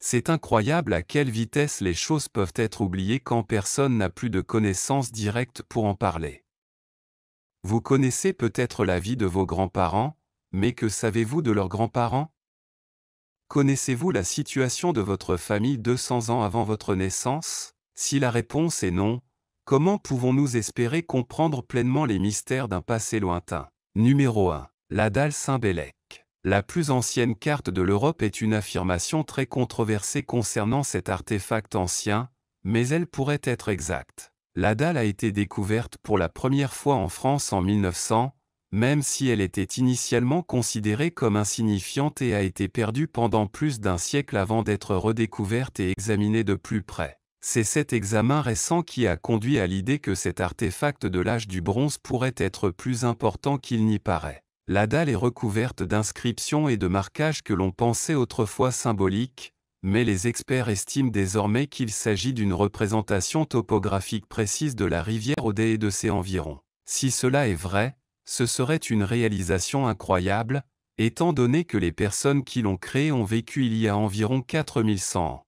C'est incroyable à quelle vitesse les choses peuvent être oubliées quand personne n'a plus de connaissances directes pour en parler. Vous connaissez peut-être la vie de vos grands-parents, mais que savez-vous de leurs grands-parents? Connaissez-vous la situation de votre famille 200 ans avant votre naissance? Si la réponse est non, comment pouvons-nous espérer comprendre pleinement les mystères d'un passé lointain? Numéro 1. La dalle Saint-Bélec. La plus ancienne carte de l'Europe est une affirmation très controversée concernant cet artefact ancien, mais elle pourrait être exacte. La dalle a été découverte pour la première fois en France en 1900, même si elle était initialement considérée comme insignifiante et a été perdue pendant plus d'un siècle avant d'être redécouverte et examinée de plus près. C'est cet examen récent qui a conduit à l'idée que cet artefact de l'âge du bronze pourrait être plus important qu'il n'y paraît. La dalle est recouverte d'inscriptions et de marquages que l'on pensait autrefois symboliques, mais les experts estiment désormais qu'il s'agit d'une représentation topographique précise de la rivière Odé et de ses environs. Si cela est vrai, ce serait une réalisation incroyable, étant donné que les personnes qui l'ont créée ont vécu il y a environ 4100 ans.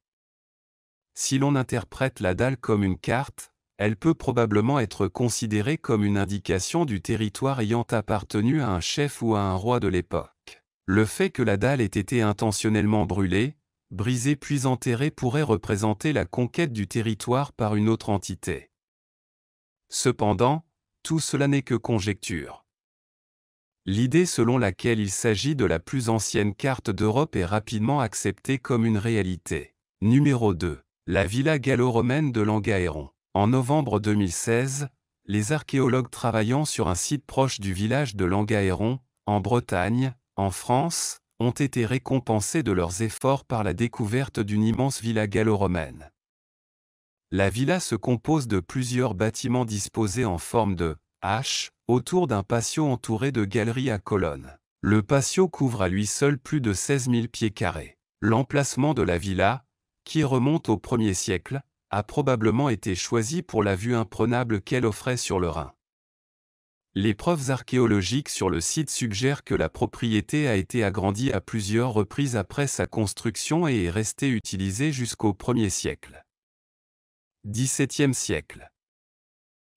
Si l'on interprète la dalle comme une carte, elle peut probablement être considérée comme une indication du territoire ayant appartenu à un chef ou à un roi de l'époque. Le fait que la dalle ait été intentionnellement brûlée, brisée puis enterrée pourrait représenter la conquête du territoire par une autre entité. Cependant, tout cela n'est que conjecture. L'idée selon laquelle il s'agit de la plus ancienne carte d'Europe est rapidement acceptée comme une réalité. Numéro 2. La villa gallo-romaine de Langaéron. En novembre 2016, les archéologues travaillant sur un site proche du village de Langaéron, en Bretagne, en France, ont été récompensés de leurs efforts par la découverte d'une immense villa gallo-romaine. La villa se compose de plusieurs bâtiments disposés en forme de H, autour d'un patio entouré de galeries à colonnes. Le patio couvre à lui seul plus de 16 000 pieds carrés. L'emplacement de la villa, qui remonte au 1er siècle, a probablement été choisi pour la vue imprenable qu'elle offrait sur le Rhin. Les preuves archéologiques sur le site suggèrent que la propriété a été agrandie à plusieurs reprises après sa construction et est restée utilisée jusqu'au 1er siècle. 17e siècle.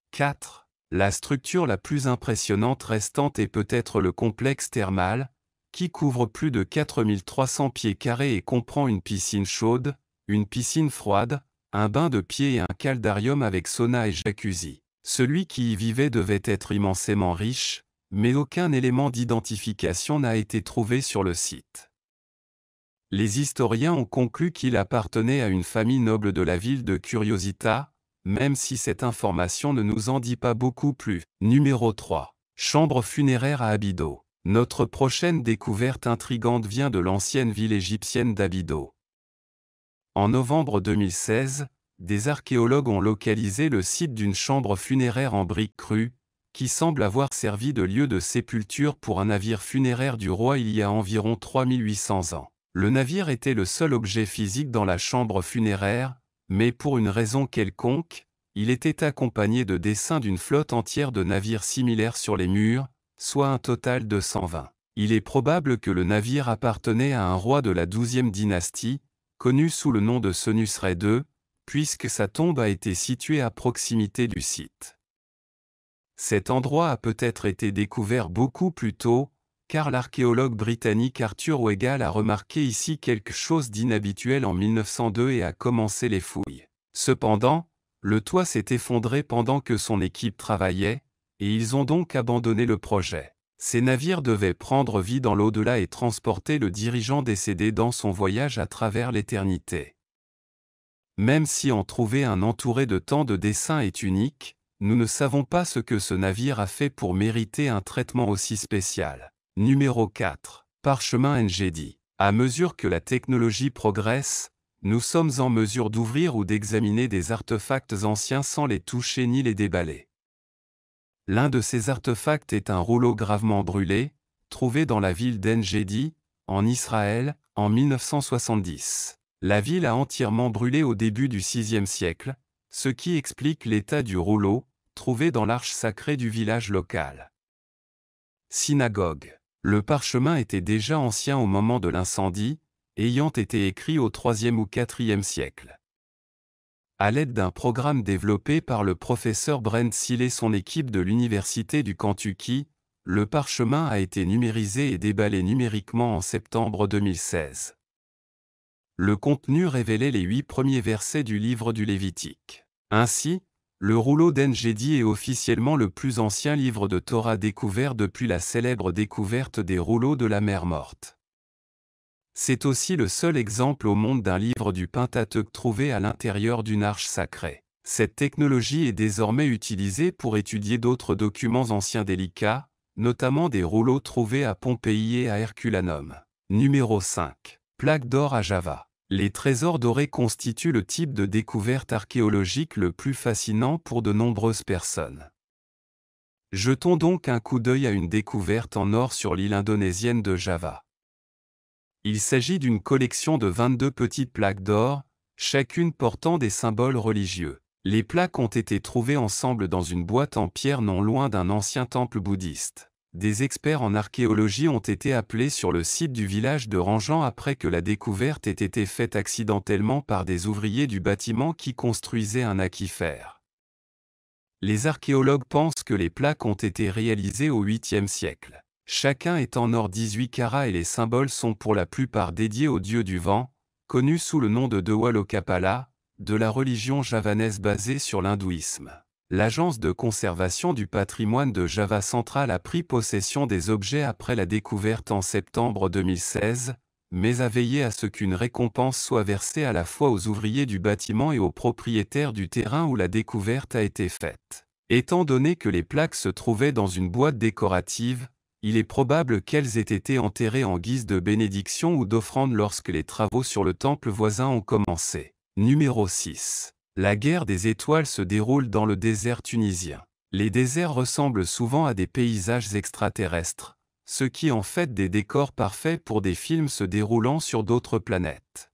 4. La structure la plus impressionnante restante est peut-être le complexe thermal, qui couvre plus de 4300 pieds carrés et comprend une piscine chaude, une piscine froide, un bain de pieds et un caldarium avec sauna et jacuzzi. Celui qui y vivait devait être immensément riche, mais aucun élément d'identification n'a été trouvé sur le site. Les historiens ont conclu qu'il appartenait à une famille noble de la ville de Curiosita, même si cette information ne nous en dit pas beaucoup plus. Numéro 3. Chambre funéraire à Abydos. Notre prochaine découverte intrigante vient de l'ancienne ville égyptienne d'Abydos. En novembre 2016, des archéologues ont localisé le site d'une chambre funéraire en briques crues, qui semble avoir servi de lieu de sépulture pour un navire funéraire du roi il y a environ 3800 ans. Le navire était le seul objet physique dans la chambre funéraire, mais pour une raison quelconque, il était accompagné de dessins d'une flotte entière de navires similaires sur les murs, soit un total de 120. Il est probable que le navire appartenait à un roi de la 12e dynastie, connu sous le nom de Senusret II, puisque sa tombe a été située à proximité du site. Cet endroit a peut-être été découvert beaucoup plus tôt, car l'archéologue britannique Arthur Weigall a remarqué ici quelque chose d'inhabituel en 1902 et a commencé les fouilles. Cependant, le toit s'est effondré pendant que son équipe travaillait, et ils ont donc abandonné le projet. Ces navires devaient prendre vie dans l'au-delà et transporter le dirigeant décédé dans son voyage à travers l'éternité. Même si en trouver un entouré de tant de dessins est unique, nous ne savons pas ce que ce navire a fait pour mériter un traitement aussi spécial. Numéro 4. Parchemin Enjedi. À mesure que la technologie progresse, nous sommes en mesure d'ouvrir ou d'examiner des artefacts anciens sans les toucher ni les déballer. L'un de ces artefacts est un rouleau gravement brûlé, trouvé dans la ville d'Enjedi, en Israël, en 1970. La ville a entièrement brûlé au début du VIe siècle, ce qui explique l'état du rouleau, trouvé dans l'arche sacrée du village local. Synagogue. Le parchemin était déjà ancien au moment de l'incendie, ayant été écrits au IIIe ou IVe siècle. À l'aide d'un programme développé par le professeur Brent Seale et son équipe de l'Université du Kentucky, le parchemin a été numérisé et déballé numériquement en septembre 2016. Le contenu révélait les 8 premiers versets du livre du Lévitique. Ainsi, le rouleau d'En-Gedi est officiellement le plus ancien livre de Torah découvert depuis la célèbre découverte des rouleaux de la mer Morte. C'est aussi le seul exemple au monde d'un livre du Pentateuque trouvé à l'intérieur d'une arche sacrée. Cette technologie est désormais utilisée pour étudier d'autres documents anciens délicats, notamment des rouleaux trouvés à Pompéi et à Herculanum. Numéro 5. Plaque d'or à Java. Les trésors dorés constituent le type de découverte archéologique le plus fascinant pour de nombreuses personnes. Jetons donc un coup d'œil à une découverte en or sur l'île indonésienne de Java. Il s'agit d'une collection de 22 petites plaques d'or, chacune portant des symboles religieux. Les plaques ont été trouvées ensemble dans une boîte en pierre non loin d'un ancien temple bouddhiste. Des experts en archéologie ont été appelés sur le site du village de Ranjan après que la découverte ait été faite accidentellement par des ouvriers du bâtiment qui construisaient un aquifère. Les archéologues pensent que les plaques ont été réalisées au 8e siècle. Chacun est en or 18 carats et les symboles sont pour la plupart dédiés au dieu du vent, connu sous le nom de Dewa Lokapala, de la religion javanaise basée sur l'hindouisme. L'Agence de conservation du patrimoine de Java Central a pris possession des objets après la découverte en septembre 2016, mais a veillé à ce qu'une récompense soit versée à la fois aux ouvriers du bâtiment et aux propriétaires du terrain où la découverte a été faite. Étant donné que les plaques se trouvaient dans une boîte décorative, il est probable qu'elles aient été enterrées en guise de bénédiction ou d'offrande lorsque les travaux sur le temple voisin ont commencé. Numéro 6. La guerre des étoiles se déroule dans le désert tunisien. Les déserts ressemblent souvent à des paysages extraterrestres, ce qui en fait des décors parfaits pour des films se déroulant sur d'autres planètes.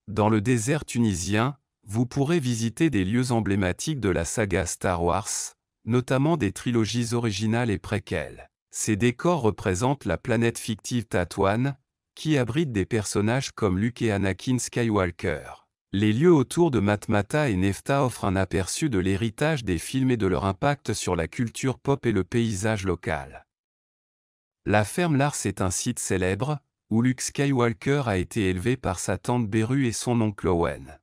Dans le désert tunisien, vous pourrez visiter des lieux emblématiques de la saga Star Wars, notamment des trilogies originales et préquelles. Ces décors représentent la planète fictive Tatooine, qui abrite des personnages comme Luke et Anakin Skywalker. Les lieux autour de Matmata et Nefta offrent un aperçu de l'héritage des films et de leur impact sur la culture pop et le paysage local. La ferme Lars est un site célèbre, où Luke Skywalker a été élevé par sa tante Beru et son oncle Owen.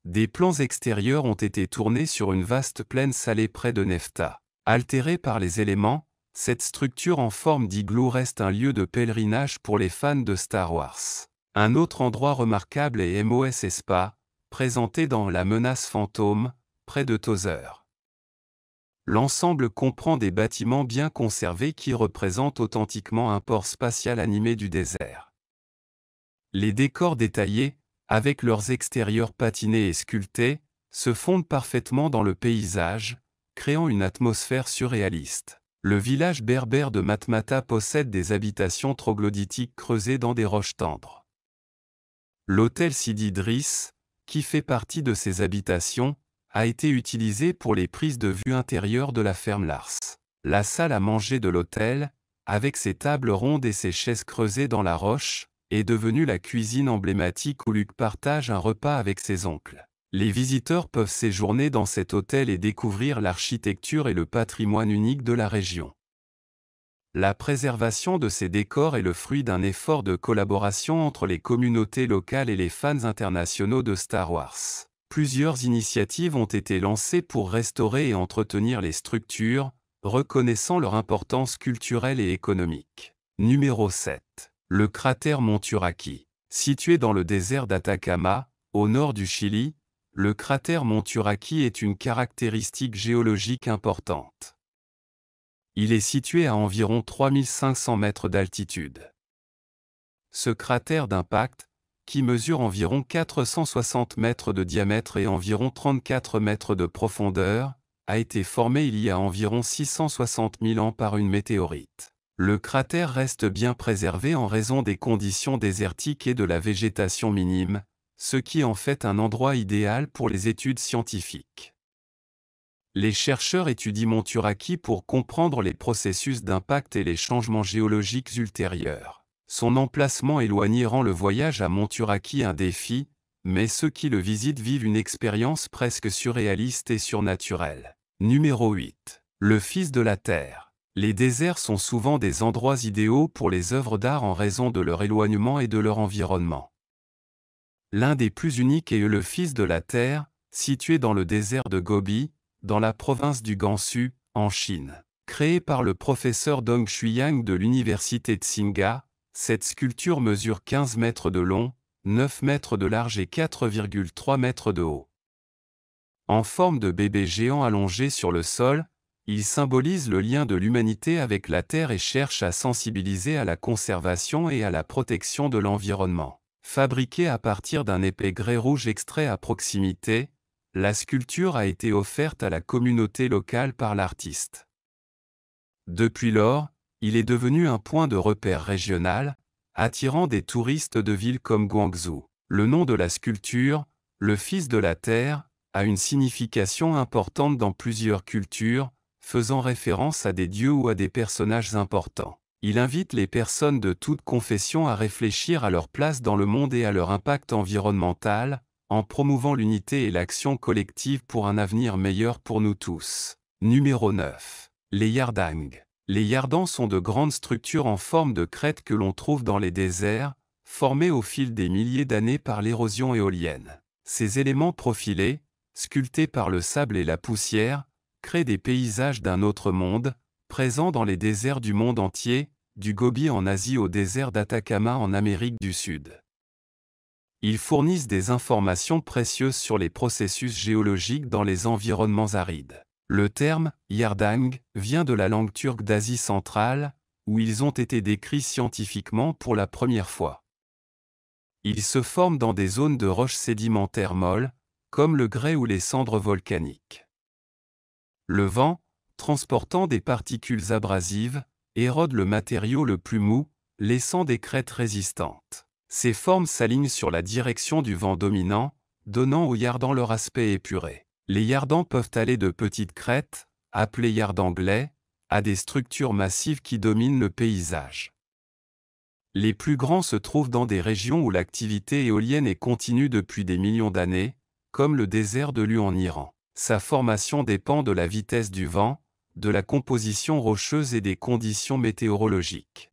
Des plans extérieurs ont été tournés sur une vaste plaine salée près de Nefta. Altérée par les éléments, cette structure en forme d'igloo reste un lieu de pèlerinage pour les fans de Star Wars. Un autre endroit remarquable est Mos Espa, présenté dans La Menace Fantôme, près de Tozeur. L'ensemble comprend des bâtiments bien conservés qui représentent authentiquement un port spatial animé du désert. Les décors détaillés, avec leurs extérieurs patinés et sculptés, se fondent parfaitement dans le paysage, créant une atmosphère surréaliste. Le village berbère de Matmata possède des habitations troglodytiques creusées dans des roches tendres. L'hôtel Sidi Driss, qui fait partie de ces habitations, a été utilisé pour les prises de vue intérieures de la ferme Lars. La salle à manger de l'hôtel, avec ses tables rondes et ses chaises creusées dans la roche, est devenue la cuisine emblématique où Luke partage un repas avec ses oncles. Les visiteurs peuvent séjourner dans cet hôtel et découvrir l'architecture et le patrimoine unique de la région. La préservation de ces décors est le fruit d'un effort de collaboration entre les communautés locales et les fans internationaux de Star Wars. Plusieurs initiatives ont été lancées pour restaurer et entretenir les structures, reconnaissant leur importance culturelle et économique. Numéro 7. Le cratère Monturaqui. Situé dans le désert d'Atacama, au nord du Chili, le cratère Monturaqui est une caractéristique géologique importante. Il est situé à environ 3500 mètres d'altitude. Ce cratère d'impact, qui mesure environ 460 mètres de diamètre et environ 34 mètres de profondeur, a été formé il y a environ 660 000 ans par une météorite. Le cratère reste bien préservé en raison des conditions désertiques et de la végétation minime, ce qui en fait un endroit idéal pour les études scientifiques. Les chercheurs étudient Monturaqui pour comprendre les processus d'impact et les changements géologiques ultérieurs. Son emplacement éloigné rend le voyage à Monturaqui un défi, mais ceux qui le visitent vivent une expérience presque surréaliste et surnaturelle. Numéro 8. Le Fils de la Terre. Les déserts sont souvent des endroits idéaux pour les œuvres d'art en raison de leur éloignement et de leur environnement. L'un des plus uniques est le Fils de la Terre, situé dans le désert de Gobi, dans la province du Gansu, en Chine. Créé par le professeur Dong Shuyang de l'université Tsinghua, cette sculpture mesure 15 mètres de long, 9 mètres de large et 4,3 mètres de haut. En forme de bébé géant allongé sur le sol, il symbolise le lien de l'humanité avec la Terre et cherche à sensibiliser à la conservation et à la protection de l'environnement. Fabriquée à partir d'un épais grès rouge extrait à proximité, la sculpture a été offerte à la communauté locale par l'artiste. Depuis lors, il est devenu un point de repère régional, attirant des touristes de villes comme Guangzhou. Le nom de la sculpture, le Fils de la Terre, a une signification importante dans plusieurs cultures, faisant référence à des dieux ou à des personnages importants. Il invite les personnes de toute confession à réfléchir à leur place dans le monde et à leur impact environnemental, en promouvant l'unité et l'action collective pour un avenir meilleur pour nous tous. Numéro 9. Les yardangs. Les yardans sont de grandes structures en forme de crête que l'on trouve dans les déserts, formées au fil des milliers d'années par l'érosion éolienne. Ces éléments profilés, sculptés par le sable et la poussière, créent des paysages d'un autre monde, présents dans les déserts du monde entier, du Gobi en Asie au désert d'Atacama en Amérique du Sud. Ils fournissent des informations précieuses sur les processus géologiques dans les environnements arides. Le terme « yardang » vient de la langue turque d'Asie centrale, où ils ont été décrits scientifiquement pour la première fois. Ils se forment dans des zones de roches sédimentaires molles, comme le grès ou les cendres volcaniques. Le vent, transportant des particules abrasives, érode le matériau le plus mou, laissant des crêtes résistantes. Ces formes s'alignent sur la direction du vent dominant, donnant aux yardans leur aspect épuré. Les yardans peuvent aller de petites crêtes, appelées yardanglais, à des structures massives qui dominent le paysage. Les plus grands se trouvent dans des régions où l'activité éolienne est continue depuis des millions d'années, comme le désert de Lu en Iran. Sa formation dépend de la vitesse du vent, de la composition rocheuse et des conditions météorologiques.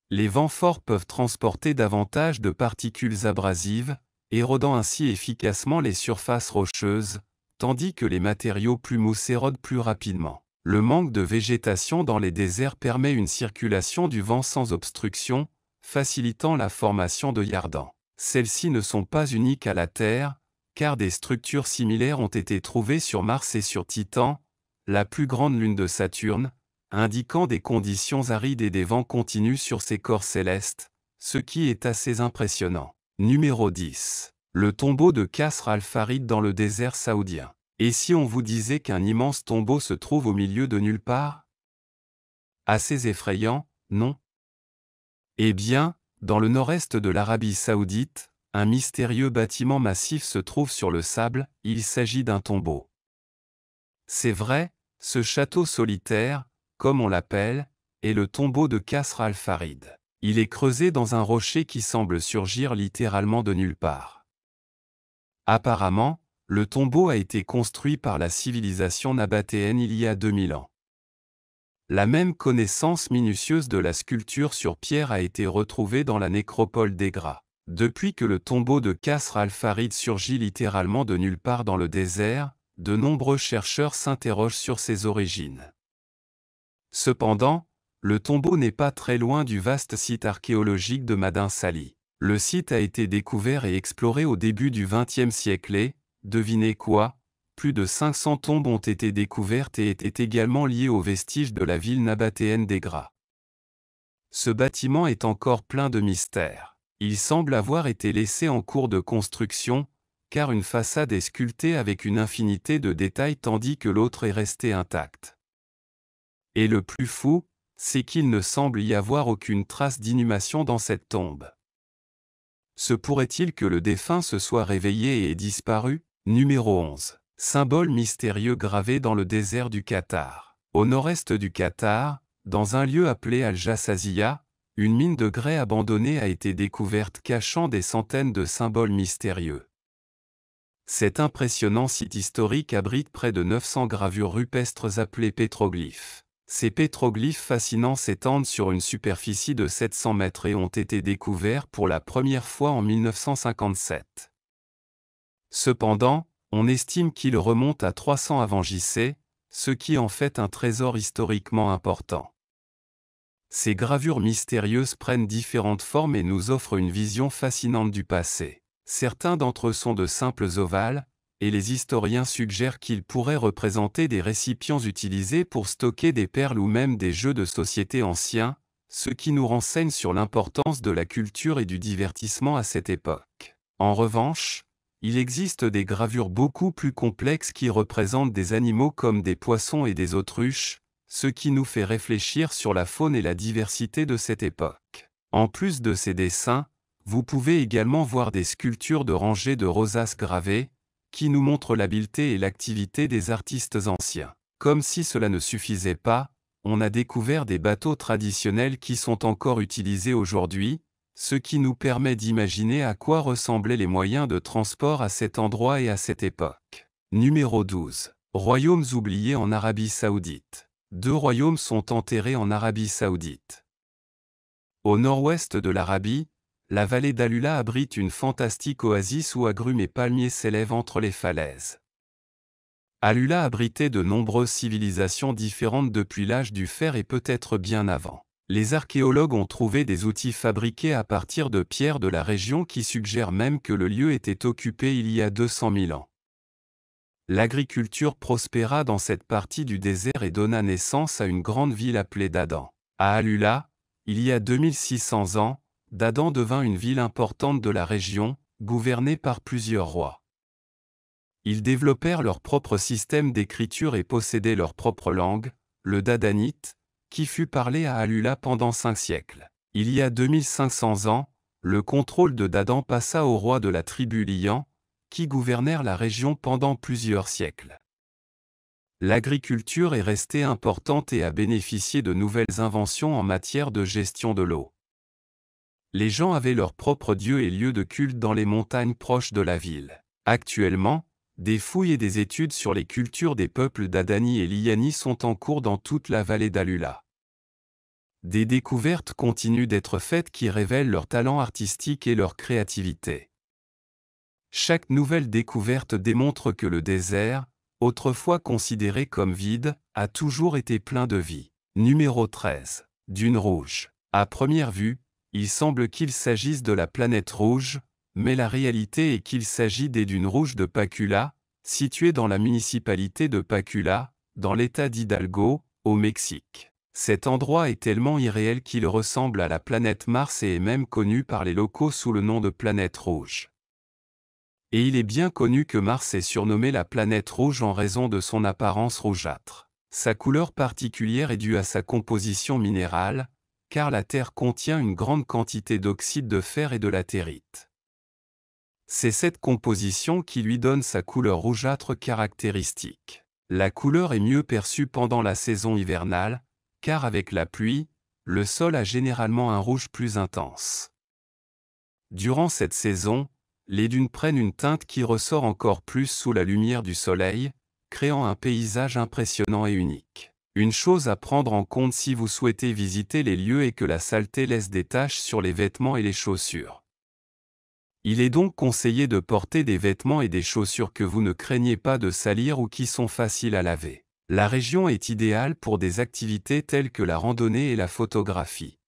Les vents forts peuvent transporter davantage de particules abrasives, érodant ainsi efficacement les surfaces rocheuses, tandis que les matériaux plus mous s'érodent plus rapidement. Le manque de végétation dans les déserts permet une circulation du vent sans obstruction, facilitant la formation de yardans. Celles-ci ne sont pas uniques à la Terre, car des structures similaires ont été trouvées sur Mars et sur Titan, la plus grande lune de Saturne, indiquant des conditions arides et des vents continus sur ces corps célestes, ce qui est assez impressionnant. Numéro 10. Le tombeau de Qasr al-Farid dans le désert saoudien. Et si on vous disait qu'un immense tombeau se trouve au milieu de nulle part? Assez effrayant, non? Eh bien, dans le nord-est de l'Arabie saoudite, un mystérieux bâtiment massif se trouve sur le sable, il s'agit d'un tombeau. C'est vrai, ce château solitaire, comme on l'appelle, est le tombeau de Qasr al-Farid. Il est creusé dans un rocher qui semble surgir littéralement de nulle part. Apparemment, le tombeau a été construit par la civilisation nabatéenne il y a 2000 ans. La même connaissance minutieuse de la sculpture sur pierre a été retrouvée dans la nécropole d'Egra. Depuis que le tombeau de Qasr al-Farid surgit littéralement de nulle part dans le désert, de nombreux chercheurs s'interrogent sur ses origines. Cependant, le tombeau n'est pas très loin du vaste site archéologique de Madin Sali. Le site a été découvert et exploré au début du XXe siècle et, devinez quoi, plus de 500 tombes ont été découvertes et étaient également liées aux vestiges de la ville nabatéenne d'Egra. Ce bâtiment est encore plein de mystères. Il semble avoir été laissé en cours de construction, car une façade est sculptée avec une infinité de détails tandis que l'autre est restée intacte. Et le plus fou, c'est qu'il ne semble y avoir aucune trace d'inhumation dans cette tombe. Se pourrait-il que le défunt se soit réveillé et ait disparu? Numéro 11. Symbole mystérieux gravé dans le désert du Qatar. Au nord-est du Qatar, dans un lieu appelé Al-Jassasiya, une mine de grès abandonnée a été découverte cachant des centaines de symboles mystérieux. Cet impressionnant site historique abrite près de 900 gravures rupestres appelées pétroglyphes. Ces pétroglyphes fascinants s'étendent sur une superficie de 700 mètres et ont été découverts pour la première fois en 1957. Cependant, on estime qu'ils remontent à 300 avant JC, ce qui en fait un trésor historiquement important. Ces gravures mystérieuses prennent différentes formes et nous offrent une vision fascinante du passé. Certains d'entre eux sont de simples ovales, et les historiens suggèrent qu'ils pourraient représenter des récipients utilisés pour stocker des perles ou même des jeux de société anciens, ce qui nous renseigne sur l'importance de la culture et du divertissement à cette époque. En revanche, il existe des gravures beaucoup plus complexes qui représentent des animaux comme des poissons et des autruches, ce qui nous fait réfléchir sur la faune et la diversité de cette époque. En plus de ces dessins, vous pouvez également voir des sculptures de rangées de rosaces gravées, qui nous montrent l'habileté et l'activité des artistes anciens. Comme si cela ne suffisait pas, on a découvert des bateaux traditionnels qui sont encore utilisés aujourd'hui, ce qui nous permet d'imaginer à quoi ressemblaient les moyens de transport à cet endroit et à cette époque. Numéro 12. Royaumes oubliés en Arabie Saoudite. 2 royaumes sont enterrés en Arabie Saoudite. Au nord-ouest de l'Arabie, la vallée d'Alula abrite une fantastique oasis où agrumes et palmiers s'élèvent entre les falaises. Alula abritait de nombreuses civilisations différentes depuis l'âge du fer et peut-être bien avant. Les archéologues ont trouvé des outils fabriqués à partir de pierres de la région qui suggèrent même que le lieu était occupé il y a 200 000 ans. L'agriculture prospéra dans cette partie du désert et donna naissance à une grande ville appelée Dadan. À Alula, il y a 2600 ans, Dadan devint une ville importante de la région, gouvernée par plusieurs rois. Ils développèrent leur propre système d'écriture et possédaient leur propre langue, le dadanite, qui fut parlé à Alula pendant 5 siècles. Il y a 2500 ans, le contrôle de Dadan passa aux rois de la tribu Lian, qui gouvernèrent la région pendant plusieurs siècles. L'agriculture est restée importante et a bénéficié de nouvelles inventions en matière de gestion de l'eau. Les gens avaient leur propre dieu et lieu de culte dans les montagnes proches de la ville. Actuellement, des fouilles et des études sur les cultures des peuples d'Adani et Liani sont en cours dans toute la vallée d'Alula. Des découvertes continuent d'être faites qui révèlent leur talent artistique et leur créativité. Chaque nouvelle découverte démontre que le désert, autrefois considéré comme vide, a toujours été plein de vie. Numéro 13. Dune rouge. À première vue, il semble qu'il s'agisse de la planète rouge, mais la réalité est qu'il s'agit des dunes rouges de Pacula, situées dans la municipalité de Pacula, dans l'état d'Hidalgo, au Mexique. Cet endroit est tellement irréel qu'il ressemble à la planète Mars et est même connu par les locaux sous le nom de planète rouge. Et il est bien connu que Mars est surnommé la planète rouge en raison de son apparence rougeâtre. Sa couleur particulière est due à sa composition minérale, car la Terre contient une grande quantité d'oxyde de fer et de latérite. C'est cette composition qui lui donne sa couleur rougeâtre caractéristique. La couleur est mieux perçue pendant la saison hivernale, car avec la pluie, le sol a généralement un rouge plus intense. Durant cette saison, les dunes prennent une teinte qui ressort encore plus sous la lumière du soleil, créant un paysage impressionnant et unique. Une chose à prendre en compte si vous souhaitez visiter les lieux est que la saleté laisse des taches sur les vêtements et les chaussures. Il est donc conseillé de porter des vêtements et des chaussures que vous ne craignez pas de salir ou qui sont faciles à laver. La région est idéale pour des activités telles que la randonnée et la photographie.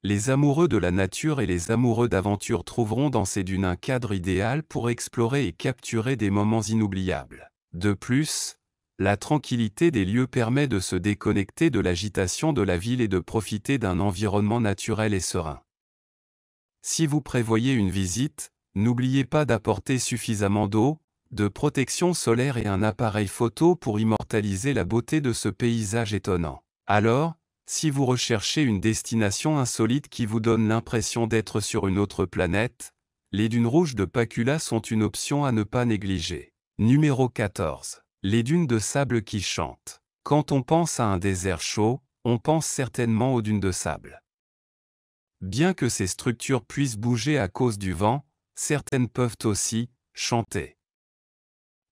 Les amoureux de la nature et les amoureux d'aventure trouveront dans ces dunes un cadre idéal pour explorer et capturer des moments inoubliables. De plus, la tranquillité des lieux permet de se déconnecter de l'agitation de la ville et de profiter d'un environnement naturel et serein. Si vous prévoyez une visite, n'oubliez pas d'apporter suffisamment d'eau, de protection solaire et un appareil photo pour immortaliser la beauté de ce paysage étonnant. Alors, si vous recherchez une destination insolite qui vous donne l'impression d'être sur une autre planète, les dunes rouges de Pacula sont une option à ne pas négliger. Numéro 14. Les dunes de sable qui chantent. Quand on pense à un désert chaud, on pense certainement aux dunes de sable. Bien que ces structures puissent bouger à cause du vent, certaines peuvent aussi chanter.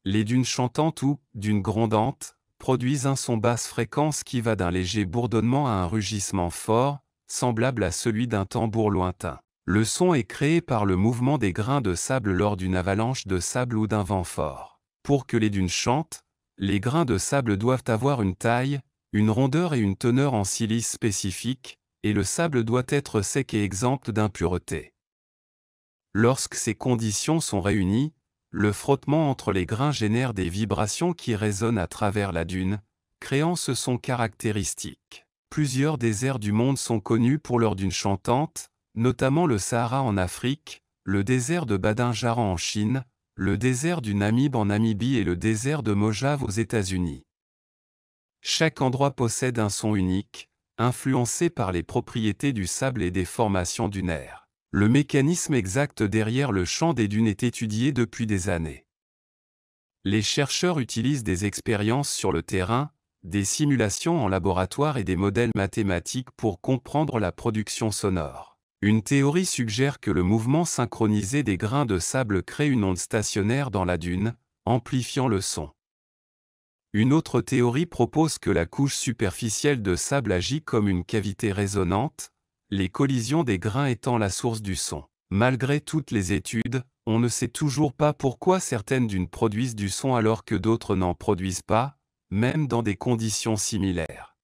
Les dunes chantantes ou dunes grondantes produisent un son basse fréquence qui va d'un léger bourdonnement à un rugissement fort, semblable à celui d'un tambour lointain. Le son est créé par le mouvement des grains de sable lors d'une avalanche de sable ou d'un vent fort. Pour que les dunes chantent, les grains de sable doivent avoir une taille, une rondeur et une teneur en silice spécifiques, et le sable doit être sec et exempt d'impuretés. Lorsque ces conditions sont réunies, le frottement entre les grains génère des vibrations qui résonnent à travers la dune, créant ce son caractéristique. Plusieurs déserts du monde sont connus pour leurs dunes chantantes, notamment le Sahara en Afrique, le désert de Badin-Jaran en Chine, le désert du Namib en Namibie et le désert de Mojave aux États-Unis. Chaque endroit possède un son unique, influencé par les propriétés du sable et des formations dunaires. Le mécanisme exact derrière le chant des dunes est étudié depuis des années. Les chercheurs utilisent des expériences sur le terrain, des simulations en laboratoire et des modèles mathématiques pour comprendre la production sonore. Une théorie suggère que le mouvement synchronisé des grains de sable crée une onde stationnaire dans la dune, amplifiant le son. Une autre théorie propose que la couche superficielle de sable agit comme une cavité résonante, les collisions des grains étant la source du son. Malgré toutes les études, on ne sait toujours pas pourquoi certaines dunes produisent du son alors que d'autres n'en produisent pas, même dans des conditions similaires.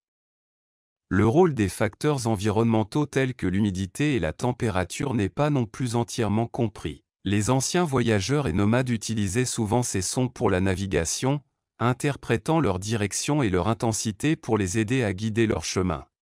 Le rôle des facteurs environnementaux tels que l'humidité et la température n'est pas non plus entièrement compris. Les anciens voyageurs et nomades utilisaient souvent ces sons pour la navigation, interprétant leur direction et leur intensité pour les aider à guider leur chemin.